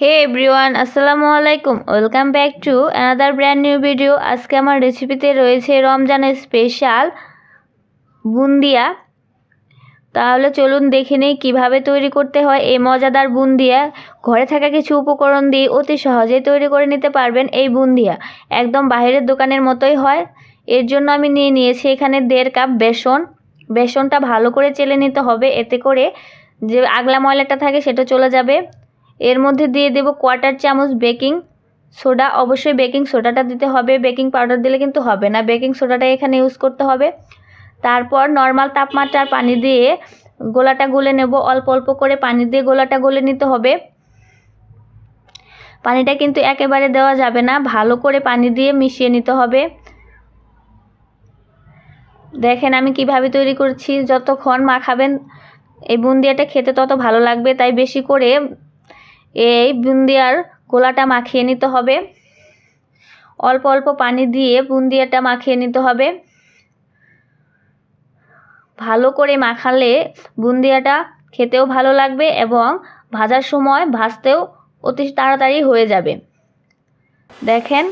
হে everyone, আসসালামু আলাইকুম। Welcome back to another brand new video. আজকে আমার রেসিপিতে রয়েছে রমজানের স্পেশাল বুন্দিয়া। তাহলে চলুন দেখে নেই কীভাবে তৈরি করতে হয় এই মজাদার বুন্দিয়া। ঘরে থাকা কিছু উপকরণ দিয়ে অতি সহজেই তৈরি করে নিতে পারবেন এই বুন্দিয়া। একদম বাইরের দোকানের মতোই হয়। এর জন্য আমি নিয়েছি এখানে 1.5 কাপ বেসন। বেসনটা ভালো করে চেলে নিতে হবে, এতে করে যে আগলা ময়লাটা থাকে সেটা চলে যাবে। এর মধ্যে দিয়ে দেব 1/4 চামচ বেকিং সোডা। অবশ্যই বেকিং সোডাটা দিতে হবে, বেকিং পাউডার দিলে কিন্তু হবে না। বেকিং সোডাটা এখানে ইউজ করতে হবে। তারপর নর্মাল তাপমাত্রার পানি দিয়ে গোলাটা গুলে নেব। অল্প অল্প করে পানি দিয়ে গোলাটা গুলে নিতে হবে। পানিটা কিন্তু একেবারে দেওয়া যাবে না, ভালো করে পানি দিয়ে মিশিয়ে নিতে হবে। দেখেন আমি কিভাবে তৈরি করছি। যতক্ষণ মাখাবেন এই বুন্দিয়াটা খেতে তত ভালো লাগবে, তাই বেশি করে এই বুন্দিয়ার গোলাটা মাখিয়ে নিতে হবে। অল্প অল্প পানি দিয়ে বুন্দিয়াটা মাখিয়ে নিতে হবে। ভালো করে মাখালে বুন্দিয়াটা খেতেও ভালো লাগবে এবং ভাজার সময় ভাজতেও অতি তাড়াতাড়ি হয়ে যাবে। দেখেন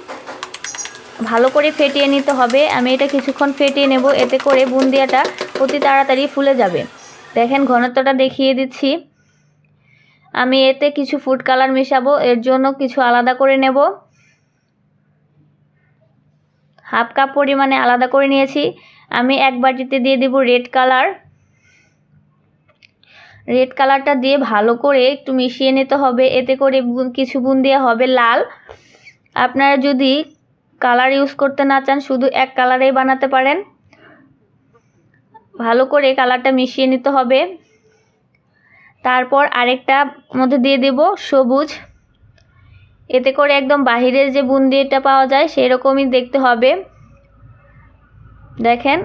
ভালো করে ফেটিয়ে নিতে হবে। আমি এটা কিছুক্ষণ ফেটিয়ে নেব, এতে করে বুন্দিয়াটা অতি তাড়াতাড়ি ফুলে যাবে। দেখেন ঘনত্বটা দেখিয়ে দিচ্ছি। আমি এতে কিছু ফুড কালার মেশাবো, এর জন্য কিছু আলাদা করে নেব। 1/2 কাপ পরিমাণে আলাদা করে নিয়েছি। আমি এক বাটিতে দিয়ে দেব রেড কালার। রেড কালারটা দিয়ে ভালো করে একটু মিশিয়ে নিতে হবে, এতে করে কিছু বুন্দিয়া হবে লাল। আপনারা যদি কালার ইউজ করতে না চান, শুধু এক কালারেই বানাতে পারেন। ভালো করে কালারটা মিশিয়ে নিতে হবে। তারপর আরেকটা মধ্যে দিয়ে দেব সবুজ। এতে করে একদম বাহিরের যে বুন্দিটা পাওয়া যায় সেই রকমই দেখতে হবে। দেখেন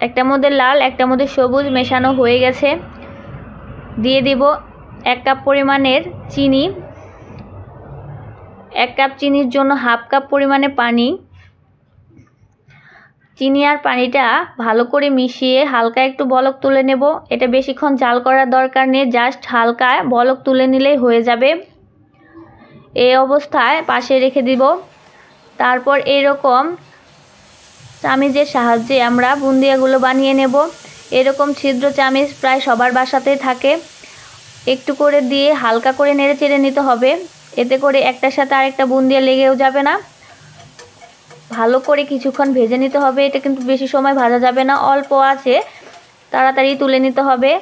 একটার মধ্যে লাল, একটার মধ্যে সবুজ মেশানো হয়ে গেছে। দিয়ে দেব 1 কাপ পরিমাণের চিনি। 1 কাপ চিনির জন্য 1/2 কাপ পরিমাণে পানি। চিনি আর পানিটা ভালো করে মিশিয়ে হালকা একটু বলক তুলে নেব। এটা বেশিক্ষণ জাল করার দরকার নেই, জাস্ট হালকা বলক তুলে নিলেই হয়ে যাবে। এই অবস্থায় পাশে রেখে দিব। তারপর এরকম চামিচের সাহায্যে আমরা বুন্দিয়াগুলো বানিয়ে নেব। এরকম ছিদ্র চামিচ প্রায় সবার বাসাতেই থাকে। একটু করে দিয়ে হালকা করে নেড়ে চেড়ে নিতে হবে, এতে করে একটার সাথে আরেকটা বুন্দিয়া লেগেও যাবে না। ভালো করে কিছুক্ষণ ভেজে নিতে হবে। এটা কিন্তু বেশি সময় ভাজা যাবে না, অল্প আছে তাড়াতাড়ি তুলে নিতে হবে।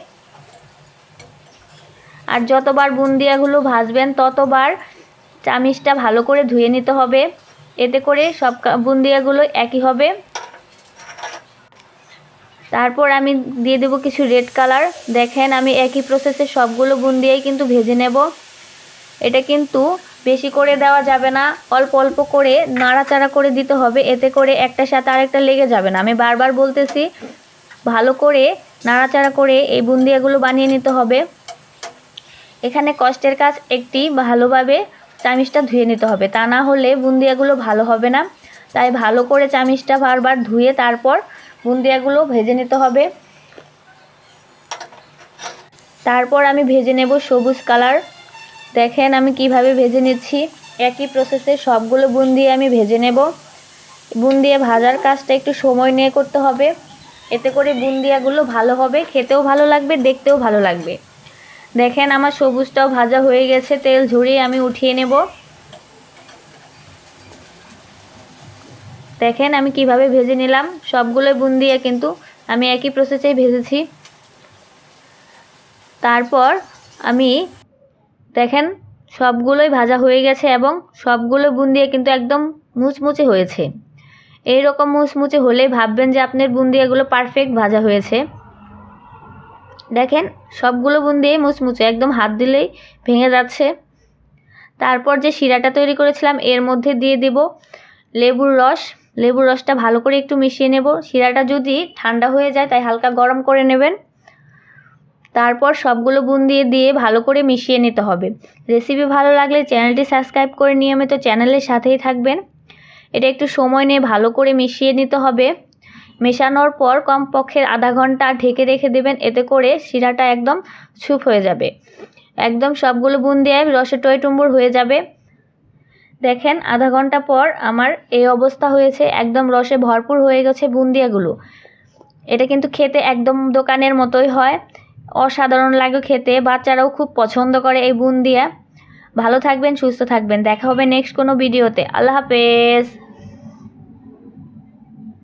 আর যতবার বুন্দিয়াগুলো ভাজবেন ততবার চামিচটা ভালো করে ধুয়ে নিতে হবে, এতে করে সব বুন্দিয়াগুলো একই হবে। তারপর আমি দিয়ে দেব কিছু রেড কালার। দেখেন আমি একই প্রসেসে সবগুলো বুন্দিয়াই কিন্তু ভেজে নেব। এটা কিন্তু বেশি করে দেওয়া যাবে না, অল্প অল্প করে নাড়াচাড়া করে দিতে হবে, এতে করে একটার সাথে আরেকটা লেগে যাবে না। আমি বারবার বলতেছি, ভালো করে নাড়াচাড়া করে এই বুন্দিয়াগুলো বানিয়ে নিতে হবে। এখানে কষ্টের কাজ একটি, ভালোভাবে চামিচটা ধুয়ে নিতে হবে, তা না হলে বুন্দিয়াগুলো ভালো হবে না। তাই ভালো করে চামিচটা বারবার ধুয়ে তারপর বুন্দিয়াগুলো ভেজে নিতে হবে। তারপর আমি ভেজে নেব সবুজ কালার। দেখেন আমি কিভাবে ভেজে নিচ্ছি। একই প্রসেসে সবগুলো বুন্দিয়া আমি ভেজে নেব। বুন্দিয়া ভাজার কাজটা একটু সময় নিয়ে করতে হবে, এতে করে বুন্দিয়াগুলো ভালো হবে, খেতেও ভালো লাগবে, দেখতেও ভালো লাগবে। দেখেন আমার সবুজটাও ভাজা হয়ে গেছে, তেল ঝরিয়ে আমি উঠিয়ে নেব। দেখেন আমি কিভাবে ভেজে নিলাম। সবগুলো বুন্দিয়া কিন্তু আমি একই প্রসেসেই ভেজেছি। তারপর আমি দেখেন সবগুলোই ভাজা হয়ে গেছে এবং সবগুলো বুন্দিয়া কিন্তু একদম মুচমুচে হয়েছে। এই রকম মুচমুচে হলেই ভাববেন যে আপনার বুন্দিয়াগুলো পারফেক্ট ভাজা হয়েছে। দেখেন সবগুলো বুন্দিয়াই মুচমুচে, একদম হাত দিলেই ভেঙে যাচ্ছে। তারপর যে শিরাটা তৈরি করেছিলাম এর মধ্যে দিয়ে দেব লেবুর রস। লেবুর রসটা ভালো করে একটু মিশিয়ে নেব। শিরাটা যদি ঠান্ডা হয়ে যায় তাই হালকা গরম করে নেবেন। তারপর সবগুলো বুন্দিয়া দিয়ে ভালো করে মিশিয়ে নিতে হবে। রেসিপি ভালো লাগলে চ্যানেলটি সাবস্ক্রাইব করে নিয়মিত চ্যানেলের সাথেই থাকবেন। এটা একটু সময় নিয়ে ভালো করে মিশিয়ে নিতে হবে। মেশানোর পর কমপক্ষে আধা ঘন্টা ঢেকে রেখে দেবেন, এতে করে শিরাটা একদম চুপ হয়ে যাবে। একদম সবগুলো বুন্দিয়ায় রসে টইটুম্বুর হয়ে যাবে। দেখেন আধা ঘন্টা পর আমার এই অবস্থা হয়েছে, একদম রসে ভরপুর হয়ে গেছে বুন্দিয়াগুলো। এটা কিন্তু খেতে একদম দোকানের মতোই হয়, অসাধারণ লাগে খেতে, বাচ্চারাও খুব পছন্দ করে এই বুন্দিয়া। ভালো থাকবেন, সুস্থ থাকবেন, দেখা হবে নেক্সট কোনো ভিডিওতে। আল্লাহ হাফেজ।